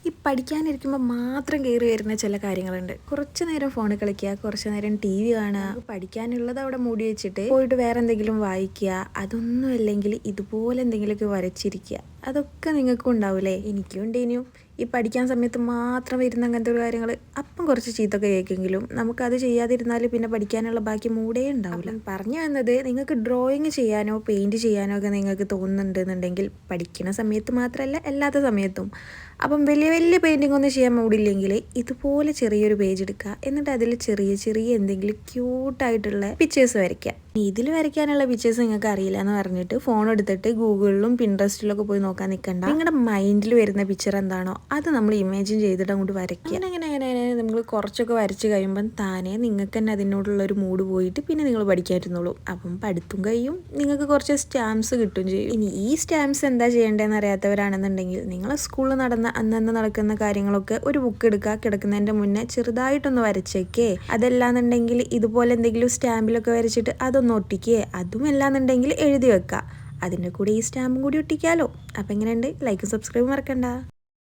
ഈ പഠിക്കാനിരിക്കുമ്പോൾ മാത്രം കയറി വരുന്ന ചില കാര്യങ്ങളുണ്ട്. കുറച്ച് നേരം ഫോണിൽ കളിക്കുക, കുറച്ച് നേരം ടി വി കാണുക, പഠിക്കാനുള്ളത് അവിടെ മൂടി വെച്ചിട്ട് പോയിട്ട് വേറെ എന്തെങ്കിലും വായിക്കുക, അതൊന്നും അല്ലെങ്കിൽ ഇതുപോലെ എന്തെങ്കിലുമൊക്കെ വരച്ചിരിക്കുക. അതൊക്കെ നിങ്ങൾക്കും ഉണ്ടാവില്ലേ? എനിക്കും ഉണ്ടേനും. ഈ പഠിക്കാൻ സമയത്ത് മാത്രം വരുന്ന അങ്ങനത്തെ ഒരു കാര്യങ്ങൾ അപ്പം കുറച്ച് ചീത്തൊക്കെ കേൾക്കെങ്കിലും നമുക്കത് ചെയ്യാതിരുന്നാൽ പിന്നെ പഠിക്കാനുള്ള ബാക്കി മൂടേ ഉണ്ടാവില്ല. പറഞ്ഞു വന്നത്, നിങ്ങൾക്ക് ഡ്രോയിങ് ചെയ്യാനോ പെയിൻറ് ചെയ്യാനോ ഒക്കെ നിങ്ങൾക്ക് തോന്നുന്നുണ്ടെന്നുണ്ടെങ്കിൽ പഠിക്കുന്ന സമയത്ത് മാത്രമല്ല അല്ലാത്ത സമയത്തും. അപ്പം വലിയ വലിയ പെയിൻറ്റിംഗ് ഒന്നും ചെയ്യാൻ മൂടില്ലെങ്കിൽ ഇതുപോലെ ചെറിയൊരു പേജ് എടുക്കുക, എന്നിട്ട് അതിൽ ചെറിയ ചെറിയ എന്തെങ്കിലും ക്യൂട്ടായിട്ടുള്ള പിക്ചേഴ്സ് വരയ്ക്കുക. ഇതിൽ വരയ്ക്കാനുള്ള പിക്ചേഴ്സ് നിങ്ങൾക്ക് അറിയില്ല എന്ന് പറഞ്ഞിട്ട് ഫോൺ എടുത്തിട്ട് ഗൂഗിളിലും പിൻട്രസ്റ്റിലൊക്കെ പോയി നോക്കാൻ നിൽക്കണ്ട. നിങ്ങളുടെ മൈൻഡിൽ വരുന്ന പിക്ചർ എന്താണോ അത് നമ്മൾ ഇമാജിൻ ചെയ്തിട്ട് അങ്ങോട്ട് വരയ്ക്കുക. അങ്ങനെ നമ്മൾ കുറച്ചൊക്കെ വരച്ച് കഴിയുമ്പം താനേ നിങ്ങൾക്ക് തന്നെ അതിനോടുള്ള ഒരു മൂഡ് പോയിട്ട് പിന്നെ നിങ്ങൾ പഠിക്കാതിരുന്നുള്ളൂ. അപ്പം പഠിത്തം കഴിയും, നിങ്ങൾക്ക് കുറച്ച് സ്റ്റാമ്പ്സ് കിട്ടും ചെയ്യും. ഇനി ഈ സ്റ്റാമ്പ്സ് എന്താ ചെയ്യേണ്ടതെന്ന് അറിയാത്തവരാണെന്നുണ്ടെങ്കിൽ നിങ്ങൾ സ്കൂളിൽ അന്നന്ന് നടക്കുന്ന കാര്യങ്ങളൊക്കെ ഒരു ബുക്ക് എടുക്കുക, കിടക്കുന്നതിൻ്റെ മുന്നേ ചെറുതായിട്ടൊന്ന് വരച്ചേക്കേ. അതല്ലാന്നുണ്ടെങ്കിൽ ഇതുപോലെ എന്തെങ്കിലും സ്റ്റാമ്പിലൊക്കെ വരച്ചിട്ട് അതൊന്ന് ഒട്ടിക്കേ. അതും അല്ലാന്നുണ്ടെങ്കിൽ എഴുതി വെക്കുക. അതിൻ്റെ കൂടെ ഈ സ്റ്റാമ്പും കൂടി ഒട്ടിക്കാമല്ലോ. അപ്പം എങ്ങനെയുണ്ട്? ലൈക്കും സബ്സ്ക്രൈബും മറക്കണ്ട.